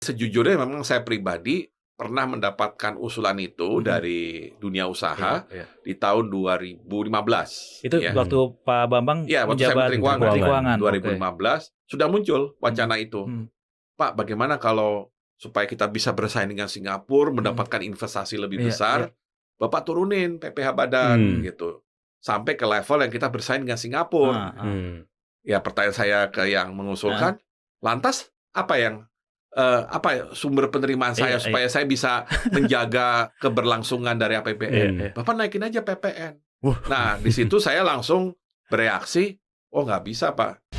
Sejujurnya memang saya pribadi pernah mendapatkan usulan itu dari dunia usaha Iya. di tahun 2015. Itu ya. waktu Pak Bambang Ya, waktu saya menjabat Menteri Keuangan, Oke. 2015 sudah muncul wacana itu. Pak, bagaimana kalau supaya kita bisa bersaing dengan Singapura, mendapatkan investasi lebih besar, Bapak turunin PPh badan gitu. Sampai ke level yang kita bersaing dengan Singapura. Ya, pertanyaan saya ke yang mengusulkan, lantas apa sumber penerimaan saya supaya saya bisa menjaga keberlangsungan dari APBN? Bapak naikin aja PPN. Nah, di situ saya langsung bereaksi, oh nggak bisa, Pak.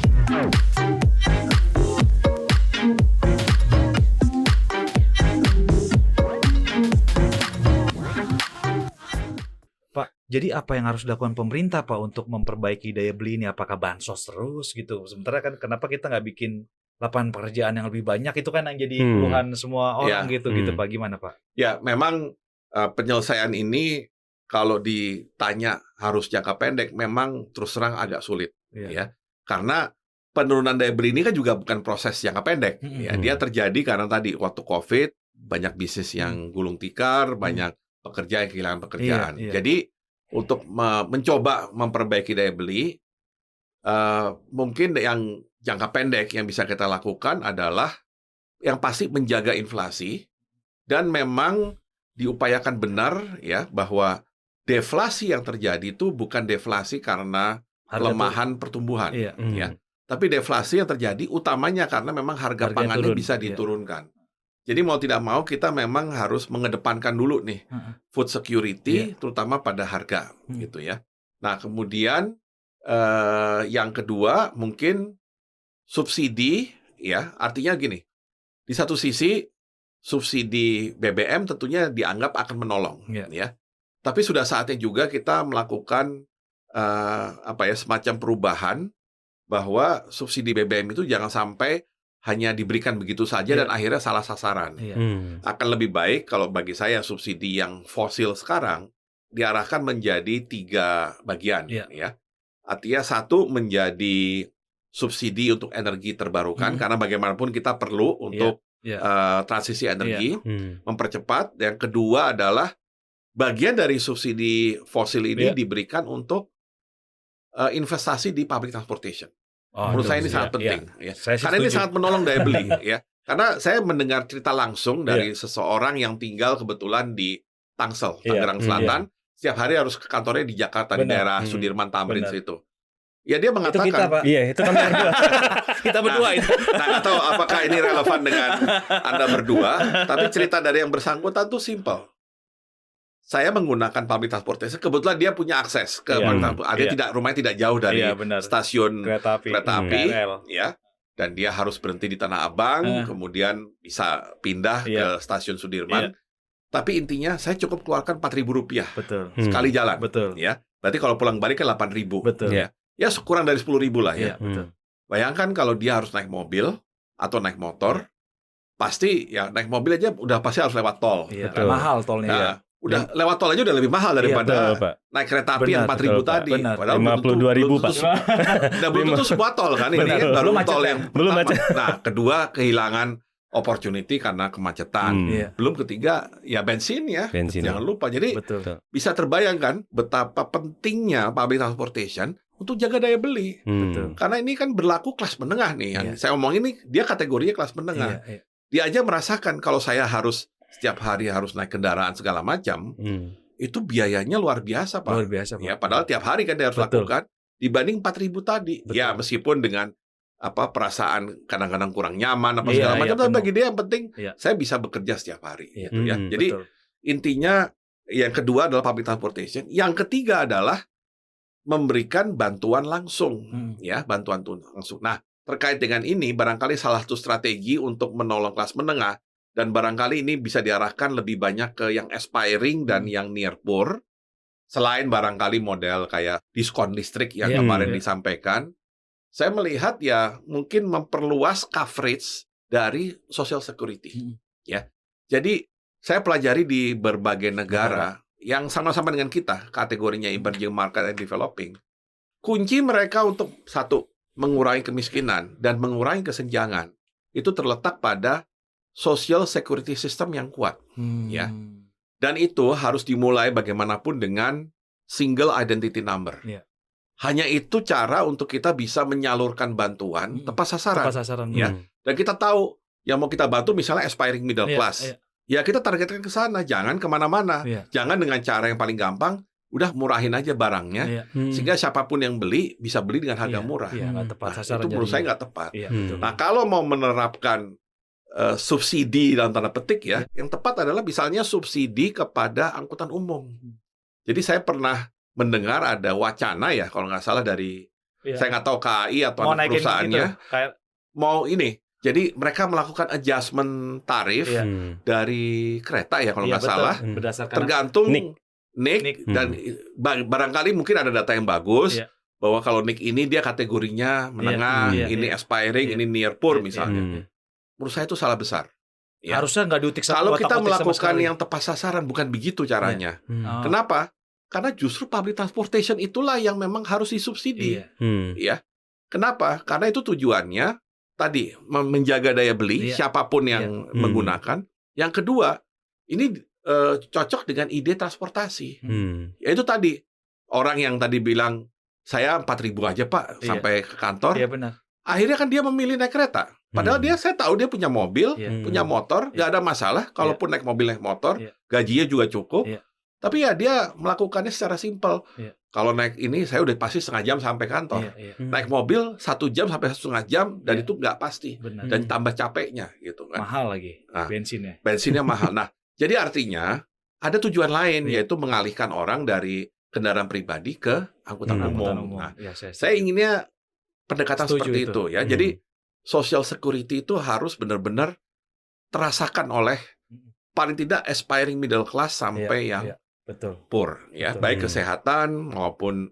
Pak, jadi apa yang harus dilakukan pemerintah, Pak, untuk memperbaiki daya beli ini? Apakah bansos terus gitu? Sementara kan kenapa kita nggak bikin lapangan pekerjaan yang lebih banyak? Itu kan yang jadi keluhan semua orang gitu, Pak. Gimana, Pak? Ya, memang penyelesaian ini kalau ditanya harus jangka pendek, memang terus terang agak sulit. Ya, karena penurunan daya beli ini kan juga bukan proses jangka pendek. Ya, dia terjadi karena tadi waktu COVID, banyak bisnis yang gulung tikar, banyak pekerja yang kehilangan pekerjaan. Jadi untuk mencoba memperbaiki daya beli, mungkin yang jangka pendek yang bisa kita lakukan adalah yang pasti menjaga inflasi dan memang diupayakan benar ya bahwa deflasi yang terjadi itu bukan deflasi karena kelemahan pertumbuhan, ya, tapi deflasi yang terjadi utamanya karena memang harga pangannya bisa diturunkan. Jadi mau tidak mau kita memang harus mengedepankan dulu nih food security, terutama pada harga, gitu ya. Nah kemudian yang kedua mungkin subsidi, ya, artinya gini, di satu sisi subsidi BBM tentunya dianggap akan menolong, ya. Tapi sudah saatnya juga kita melakukan semacam perubahan bahwa subsidi BBM itu jangan sampai hanya diberikan begitu saja dan akhirnya salah sasaran. Akan lebih baik kalau bagi saya subsidi yang fosil sekarang diarahkan menjadi 3 bagian, ya. Artinya satu menjadi subsidi untuk energi terbarukan karena bagaimanapun kita perlu untuk transisi energi, mempercepat. Yang kedua adalah bagian dari subsidi fosil ini diberikan untuk investasi di public transportation. Menurut saya ini sangat penting, ya. Karena ini sangat menolong daya beli, ya. Karena saya mendengar cerita langsung dari seseorang yang tinggal kebetulan di Tangsel, Tangerang Selatan, setiap hari harus ke kantornya di Jakarta, di daerah Sudirman Tamrin situ. Ya dia mengatakan, itu kita, Pak. Iya, itu kan berdua. Kita berdua itu. Nah, nggak tahu apakah ini relevan dengan Anda berdua, tapi cerita dari yang bersangkutan tuh simple. Saya menggunakan public transportation, kebetulan dia punya akses ke public transportation. Rumahnya tidak jauh dari stasiun kereta api, ya. Dan dia harus berhenti di Tanah Abang, kemudian bisa pindah ke stasiun Sudirman. Tapi intinya saya cukup keluarkan Rp4.000 sekali jalan, ya. Berarti kalau pulang balik kan 8.000, ya kurang dari 10.000 lah, ya. Bayangkan kalau dia harus naik mobil atau naik motor, pasti ya naik mobil aja udah pasti harus lewat tol. Mahal tolnya. Udah lewat tol aja udah lebih mahal daripada naik kereta api yang 4.000 tadi. Padahal 52.000, Pak. Nah, belum tentu semua tol kan ini kan baru tol yang belum macet. Nah, kedua kehilangan opportunity karena kemacetan. Belum ketiga ya bensin ya. Jangan lupa. Jadi bisa terbayangkan betapa pentingnya public transportation untuk jaga daya beli. Karena ini kan berlaku kelas menengah nih. Yang saya omong ini dia kategorinya kelas menengah. Dia aja merasakan kalau saya harus setiap hari harus naik kendaraan segala macam, itu biayanya luar biasa, Pak. Luar biasa, Pak. Ya, padahal tiap hari kan dia harus lakukan dibanding 4.000 tadi. Ya, meskipun dengan perasaan kadang-kadang kurang nyaman segala macam, tapi bagi dia yang penting saya bisa bekerja setiap hari, gitu ya. Jadi intinya yang kedua adalah public transportation, yang ketiga adalah memberikan bantuan langsung, ya, bantuan langsung. Nah, terkait dengan ini barangkali salah satu strategi untuk menolong kelas menengah. Dan barangkali ini bisa diarahkan lebih banyak ke yang aspiring dan yang near poor. Selain barangkali model kayak diskon listrik yang kemarin disampaikan. Saya melihat ya mungkin memperluas coverage dari social security. Ya. Jadi saya pelajari di berbagai negara yang sama-sama dengan kita, kategorinya emerging market and developing. Kunci mereka untuk satu, mengurangi kemiskinan dan mengurangi kesenjangan. Itu terletak pada social security system yang kuat, ya. Dan itu harus dimulai bagaimanapun dengan single identity number. Yeah. Hanya itu cara untuk kita bisa menyalurkan bantuan tepat sasaran. Tepat sasaran. Ya. Dan kita tahu yang mau kita bantu misalnya aspiring middle class. Ya kita targetkan ke sana, jangan kemana-mana. Jangan dengan cara yang paling gampang, udah murahin aja barangnya, sehingga siapapun yang beli bisa beli dengan harga murah. Nggak tepat sasaran. Itu menurut saya nggak tepat. Betul. Nah kalau mau menerapkan subsidi dalam tanda petik ya, yang tepat adalah misalnya subsidi kepada angkutan umum. Jadi saya pernah mendengar ada wacana ya, kalau nggak salah dari, saya nggak tahu KAI atau anak perusahaannya, gitu, mau ini. Jadi mereka melakukan adjustment tarif dari kereta ya kalau nggak salah, tergantung NIK dan barangkali mungkin ada data yang bagus bahwa kalau NIK ini dia kategorinya menengah, ini aspiring, ini near poor misalnya. Menurut saya itu salah besar. Ya. Harusnya nggak diutik sama kalau kita melakukan yang tepat sasaran, bukan begitu caranya. Kenapa? Karena justru public transportation itulah yang memang harus disubsidi. Ya. Kenapa? Karena itu tujuannya tadi menjaga daya beli siapapun yang menggunakan. Yang kedua, ini cocok dengan ide transportasi. Yaitu tadi orang yang tadi bilang saya 4.000 aja Pak sampai ke kantor. Iya benar. Akhirnya kan dia memilih naik kereta. Padahal saya tahu dia punya mobil, punya motor, nggak ada masalah. Kalaupun naik mobil, naik motor, gajinya juga cukup. Tapi ya dia melakukannya secara simpel. Kalau naik ini, saya udah pasti setengah jam sampai kantor. Naik mobil 1 jam sampai 1,5 jam, dan itu nggak pasti. Dan tambah capeknya gitu kan. Mahal lagi bensinnya. Bensinnya mahal. Nah, jadi artinya ada tujuan lain, yaitu mengalihkan orang dari kendaraan pribadi ke angkutan umum. Nah, saya inginnya pendekatan seperti itu ya. Jadi social security itu harus benar-benar terasakan oleh paling tidak aspiring middle class sampai yang poor ya, baik kesehatan maupun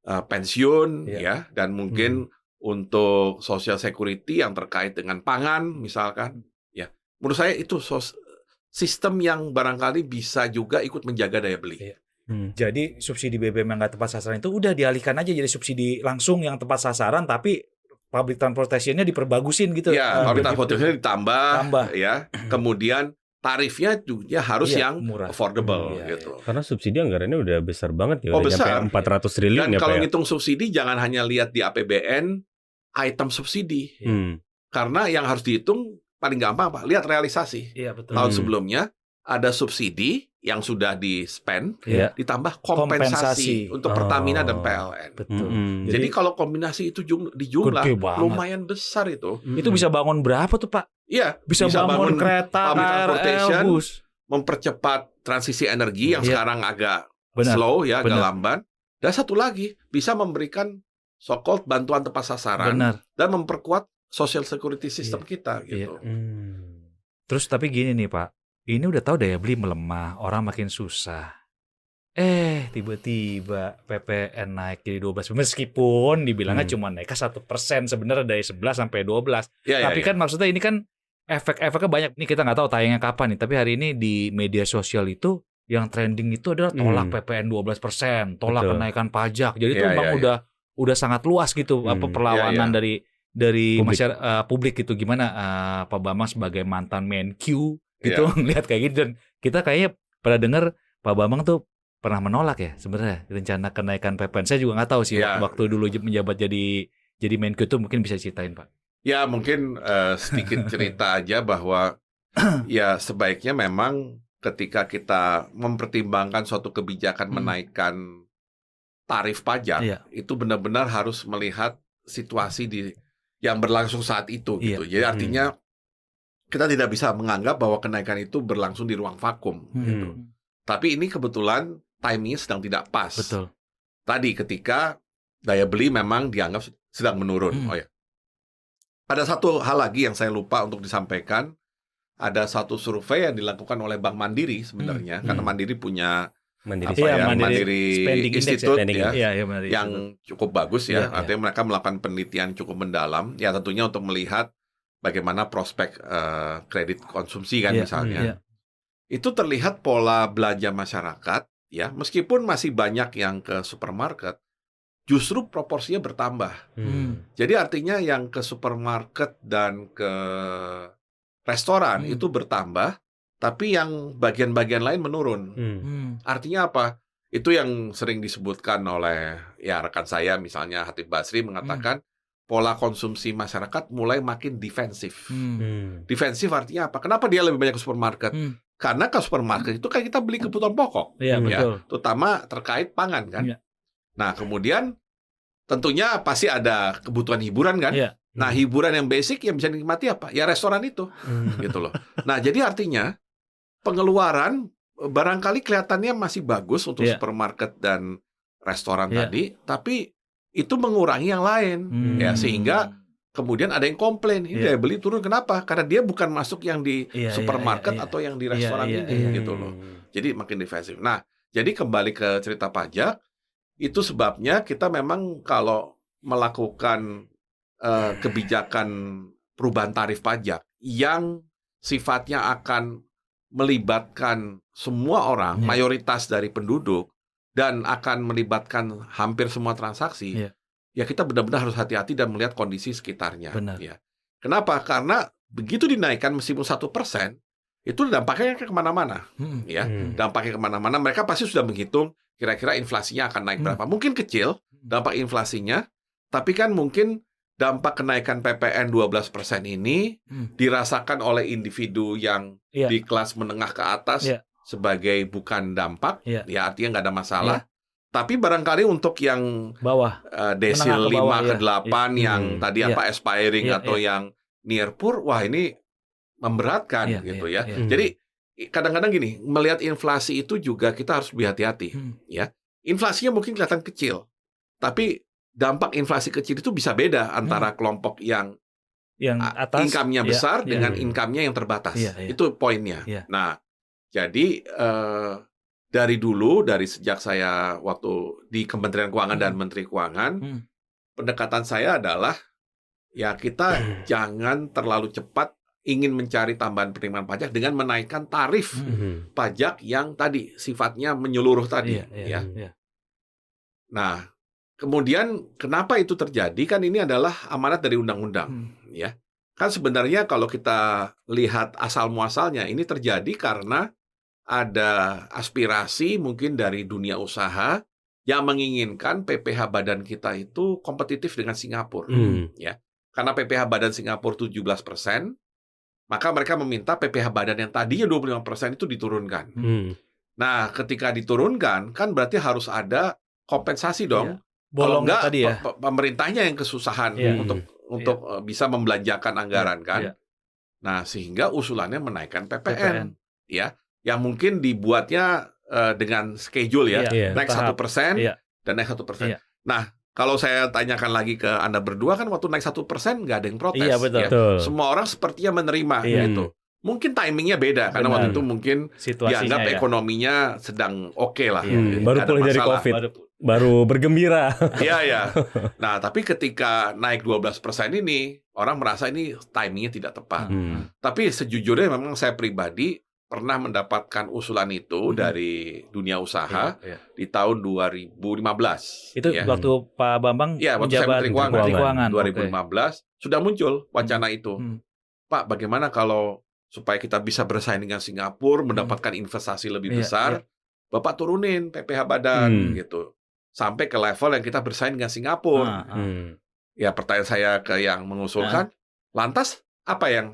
pensiun ya, dan mungkin untuk social security yang terkait dengan pangan misalkan ya. Menurut saya itu sistem yang barangkali bisa juga ikut menjaga daya beli. Jadi subsidi BBM yang nggak tepat sasaran itu udah dialihkan aja jadi subsidi langsung yang tepat sasaran, tapi public transportation-nya diperbagusin gitu. Ya, public transportation ditambah ya. Kemudian tarifnya juga harus yang murah, affordable gitu. Karena subsidi anggarannya udah besar banget ya, udah besar. Sampai 400 triliun ya. Dan kalau ya. ngitung subsidi jangan hanya lihat di APBN item subsidi. Karena yang harus dihitung paling gampang apa? Lihat realisasi. Tahun sebelumnya ada subsidi yang sudah di-spend, ditambah kompensasi untuk Pertamina dan PLN. Jadi kalau kombinasi itu di jumlah lumayan besar itu. Itu bisa bangun berapa tuh Pak? Iya, bisa bangun kereta, KRL, bus, mempercepat transisi energi yang sekarang agak slow ya, agak lamban. Dan satu lagi, bisa memberikan so-called bantuan tepat sasaran dan memperkuat social security system kita gitu. Terus tapi gini nih Pak, ini udah tahu daya beli melemah, orang makin susah. Tiba-tiba PPN naik jadi 12%. Meskipun dibilangnya cuma naik 1% sebenarnya dari 11 sampai 12. Tapi kan maksudnya ini kan efek-efeknya banyak. Ini kita nggak tahu tayangnya kapan nih. Tapi hari ini di media sosial itu yang trending itu adalah tolak PPN 12%, tolak kenaikan pajak. Jadi itu memang udah sangat luas gitu perlawanan dari masyarakat publik gitu. Gimana Pak Bambang sebagai mantan Menq gitu ngelihat kayak gitu, dan kita kayaknya pernah dengar Pak Bambang tuh pernah menolak ya sebenarnya rencana kenaikan PPN. Saya juga nggak tahu sih waktu dulu menjabat jadi Menq itu, mungkin bisa ceritain Pak. Ya mungkin sedikit cerita aja bahwa ya sebaiknya memang ketika kita mempertimbangkan suatu kebijakan menaikkan tarif pajak itu benar-benar harus melihat situasi yang berlangsung saat itu gitu. Jadi artinya kita tidak bisa menganggap bahwa kenaikan itu berlangsung di ruang vakum gitu. Tapi ini kebetulan timingnya sedang tidak pas. Betul. Tadi ketika daya beli memang dianggap sedang menurun. Ada satu hal lagi yang saya lupa untuk disampaikan. Ada satu survei yang dilakukan oleh Bank Mandiri sebenarnya, karena Mandiri punya Mandiri Institute yang cukup bagus ya. Artinya mereka melakukan penelitian cukup mendalam. Ya tentunya untuk melihat bagaimana prospek kredit konsumsi kan misalnya. Itu terlihat pola belanja masyarakat ya, meskipun masih banyak yang ke supermarket, justru proporsinya bertambah. Jadi artinya yang ke supermarket dan ke restoran itu bertambah, tapi yang bagian-bagian lain menurun. Artinya apa? Itu yang sering disebutkan oleh ya rekan saya, misalnya Hatip Basri mengatakan pola konsumsi masyarakat mulai makin defensif. Defensif artinya apa? Kenapa dia lebih banyak ke supermarket? Karena ke supermarket itu kan kita beli kebutuhan pokok, Iya, betul. terutama terkait pangan kan. Iya. Nah kemudian tentunya pasti ada kebutuhan hiburan kan. Iya. Nah hiburan yang basic yang bisa dinikmati apa? Ya restoran itu, gitu loh. Nah jadi artinya pengeluaran barangkali kelihatannya masih bagus untuk supermarket dan restoran tadi, tapi itu mengurangi yang lain, ya sehingga kemudian ada yang komplain, ini daya beli turun. Kenapa? Karena dia bukan masuk yang di supermarket atau yang di restoran ini, gitu loh. Jadi makin defensif. Nah, jadi kembali ke cerita pajak, itu sebabnya kita memang kalau melakukan kebijakan perubahan tarif pajak yang sifatnya akan melibatkan semua orang, mayoritas dari penduduk, dan akan melibatkan hampir semua transaksi, ya kita benar-benar harus hati-hati dan melihat kondisi sekitarnya. Ya. Kenapa? Karena begitu dinaikkan meskipun 1%, itu dampaknya kemana-mana. Ya, dampaknya kemana-mana. Mereka pasti sudah menghitung kira-kira inflasinya akan naik berapa. Mungkin kecil dampak inflasinya, tapi kan mungkin dampak kenaikan PPN 12% ini dirasakan oleh individu yang di kelas menengah ke atas sebagai bukan dampak, ya artinya nggak ada masalah. Tapi barangkali untuk yang bawah, desil 5 ke 8 yang tadi aspiring atau yang near poor, wah ini memberatkan gitu ya. Jadi kadang-kadang gini, melihat inflasi itu juga kita harus berhati-hati. Ya, inflasinya mungkin kelihatan kecil, tapi dampak inflasi kecil itu bisa beda antara kelompok yang atas, income-nya besar dengan income-nya yang terbatas. Itu poinnya. Nah, jadi dari dulu, dari sejak saya waktu di Kementerian Keuangan dan Menteri Keuangan, pendekatan saya adalah ya kita jangan terlalu cepat ingin mencari tambahan penerimaan pajak dengan menaikkan tarif pajak yang tadi sifatnya menyeluruh tadi. Nah, kemudian kenapa itu terjadi? Kan ini adalah amanat dari undang-undang, ya. Kan sebenarnya kalau kita lihat asal muasalnya ini terjadi karena ada aspirasi mungkin dari dunia usaha yang menginginkan PPh badan kita itu kompetitif dengan Singapura, ya. Karena PPh badan Singapura 17%, maka mereka meminta PPh badan yang tadinya 25% itu diturunkan. Nah, ketika diturunkan kan berarti harus ada kompensasi dong. Kalau enggak, tadi ya, pemerintahnya yang kesusahan untuk bisa membelanjakan anggaran kan. Nah, sehingga usulannya menaikkan PPN. Ya, yang mungkin dibuatnya dengan schedule ya, naik 1% dan naik 1%. Nah, kalau saya tanyakan lagi ke Anda berdua kan waktu naik 1% nggak ada yang protes. Ya. Semua orang sepertinya menerima gitu. Mungkin timingnya beda karena waktu itu mungkin dianggap ekonominya sedang oke lah. Baru pulih dari COVID. Baru bergembira. Iya. Nah, tapi ketika naik 12% ini, orang merasa ini timingnya tidak tepat. Tapi sejujurnya memang saya pribadi pernah mendapatkan usulan itu dari dunia usaha di tahun 2015. Itu waktu Pak Bambang waktu saya Menteri Keuangan 2015 sudah muncul wacana itu. Pak, bagaimana kalau supaya kita bisa bersaing dengan Singapura, mendapatkan investasi lebih besar, Bapak turunin PPh badan gitu. Sampai ke level yang kita bersaing dengan Singapura. Ya, pertanyaan saya ke yang mengusulkan, lantas apa yang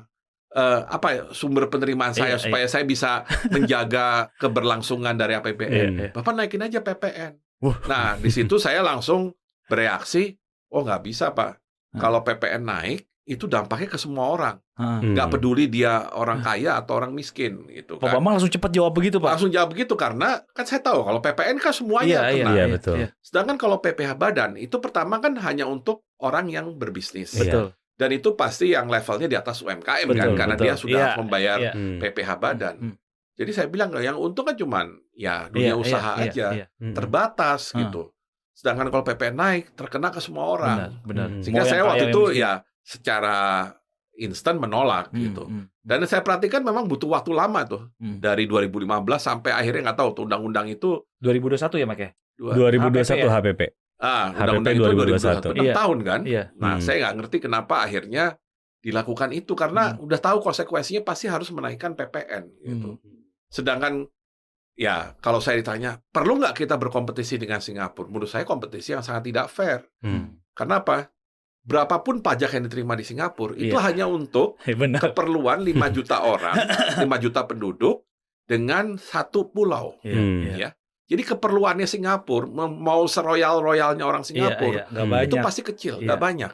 sumber penerimaan saya supaya saya bisa menjaga keberlangsungan dari APBN? Bapak naikin aja PPN. Nah, di situ saya langsung bereaksi, oh nggak bisa Pak. Kalau PPN naik, itu dampaknya ke semua orang. Nggak peduli dia orang kaya atau orang miskin gitu kan. Pak Bambang langsung cepat jawab begitu, Pak. Langsung jawab begitu karena kan saya tahu kalau PPN kan semuanya kena. Iya, betul. Sedangkan kalau PPh badan itu pertama kan hanya untuk orang yang berbisnis. Betul. Dan itu pasti yang levelnya di atas UMKM kan karena dia sudah membayar PPh badan. Jadi saya bilang yang untung kan cuman ya dunia usaha aja, terbatas gitu. Sedangkan kalau PPN naik terkena ke semua orang. Benar. Sehingga saya waktu itu ya secara instan menolak gitu. Dan saya perhatikan memang butuh waktu lama tuh. Dari 2015 sampai akhirnya nggak tahu tuh undang-undang itu 2021 ya, Mak ya? 2021 HPP. Undang-undang itu 2021. 6 tahun kan? Iya. Nah, saya nggak ngerti kenapa akhirnya dilakukan itu karena udah tahu konsekuensinya pasti harus menaikkan PPN gitu. Sedangkan ya kalau saya ditanya perlu nggak kita berkompetisi dengan Singapura? Menurut saya kompetisi yang sangat tidak fair. Karena apa? Berapapun pajak yang diterima di Singapura itu hanya untuk keperluan 5 juta orang, 5 juta penduduk dengan satu pulau. Ya. Jadi keperluannya Singapura mau seroyal-royalnya orang Singapura itu pasti kecil, nggak banyak.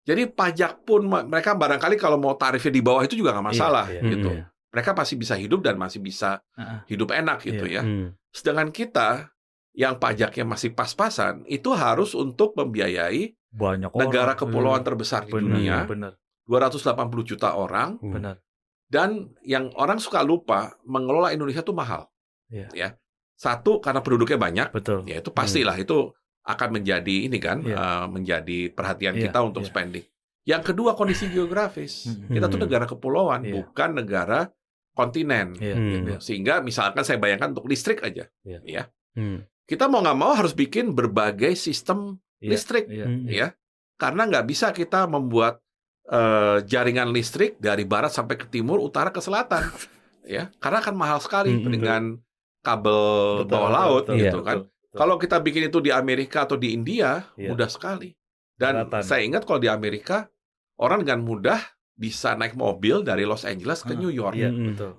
Jadi pajak pun mereka barangkali kalau mau tarifnya di bawah itu juga nggak masalah gitu. Mereka pasti bisa hidup dan masih bisa hidup enak gitu ya. Sedangkan kita yang pajaknya masih pas-pasan itu harus untuk membiayai banyak negara kepulauan terbesar di dunia, 280 juta orang. Dan yang orang suka lupa mengelola Indonesia itu mahal. Ya. Satu karena penduduknya banyak, ya itu pastilah itu akan menjadi ini kan menjadi perhatian kita untuk spending. Yang kedua kondisi geografis. Kita tuh negara kepulauan, bukan negara kontinen. Gitu. Sehingga misalkan saya bayangkan untuk listrik aja, ya. Kita mau nggak mau harus bikin berbagai sistem listrik, ya. Karena nggak bisa kita membuat jaringan listrik dari barat sampai ke timur, utara ke selatan, ya. Karena akan mahal sekali dengan kabel bawah laut, gitu kan. Kalau kita bikin itu di Amerika atau di India, mudah sekali. Dan saya ingat kalau di Amerika, orang dengan mudah bisa naik mobil dari Los Angeles ke New York.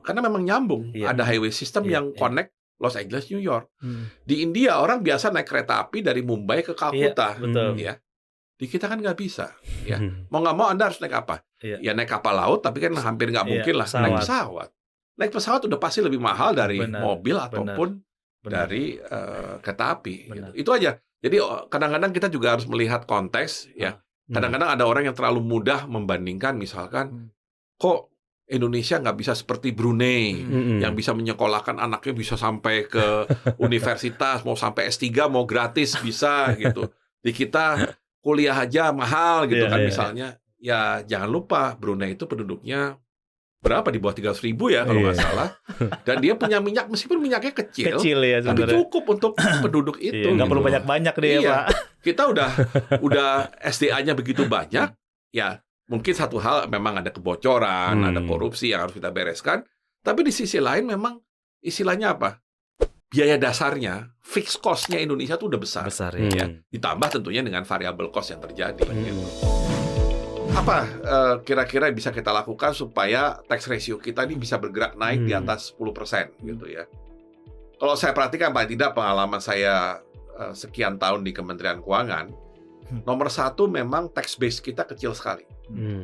Karena memang nyambung. Ada highway system yang connect Los Angeles, New York. Di India, orang biasa naik kereta api dari Mumbai ke Calcutta. Ya. Di kita kan nggak bisa. Ya. Mau nggak mau Anda harus naik apa? Ya naik kapal laut, tapi kan hampir nggak mungkin lah naik pesawat. Naik pesawat udah pasti lebih mahal dari mobil ataupun dari kereta api. Gitu. Itu aja. Jadi kadang-kadang kita juga harus melihat konteks. Ya. Kadang-kadang ada orang yang terlalu mudah membandingkan, misalkan, kok Indonesia nggak bisa seperti Brunei, yang bisa menyekolahkan anaknya bisa sampai ke universitas, mau sampai S3, mau gratis bisa gitu. Di kita kuliah aja mahal gitu kan misalnya. Ya jangan lupa Brunei itu penduduknya berapa, di bawah 300.000 ya kalau nggak salah. Dan dia punya minyak, meskipun minyaknya kecil ya, tapi cukup untuk penduduk itu. Nggak perlu banyak-banyak deh ya, Pak. Kita udah SDA-nya begitu banyak, ya mungkin satu hal memang ada kebocoran, ada korupsi yang harus kita bereskan. Tapi di sisi lain memang istilahnya apa? Biaya dasarnya, fixed cost-nya Indonesia tuh udah besar. Ya. Ditambah tentunya dengan variable cost yang terjadi. Gitu. Apa kira-kira bisa kita lakukan supaya tax ratio kita ini bisa bergerak naik di atas 10% gitu ya? Kalau saya perhatikan paling tidak pengalaman saya sekian tahun di Kementerian Keuangan, nomor satu memang tax base kita kecil sekali.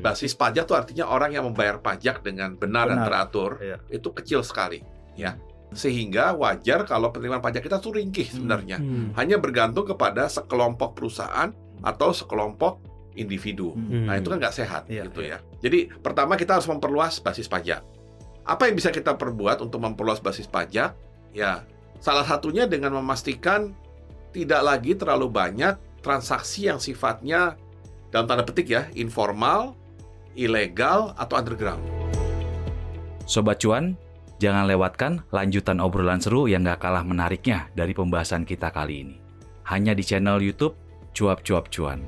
Basis pajak itu artinya orang yang membayar pajak dengan benar dan teratur, itu kecil sekali, ya. Sehingga wajar kalau penerimaan pajak kita tuh ringkih sebenarnya, hanya bergantung kepada sekelompok perusahaan atau sekelompok individu. Nah itu kan nggak sehat gitu ya. Jadi pertama kita harus memperluas basis pajak. Apa yang bisa kita perbuat untuk memperluas basis pajak? Ya salah satunya dengan memastikan tidak lagi terlalu banyak transaksi yang sifatnya dalam tanda petik ya informal, ilegal atau underground. Sobat Cuan, jangan lewatkan lanjutan obrolan seru yang nggak kalah menariknya dari pembahasan kita kali ini. Hanya di channel YouTube Cuap Cuap Cuan.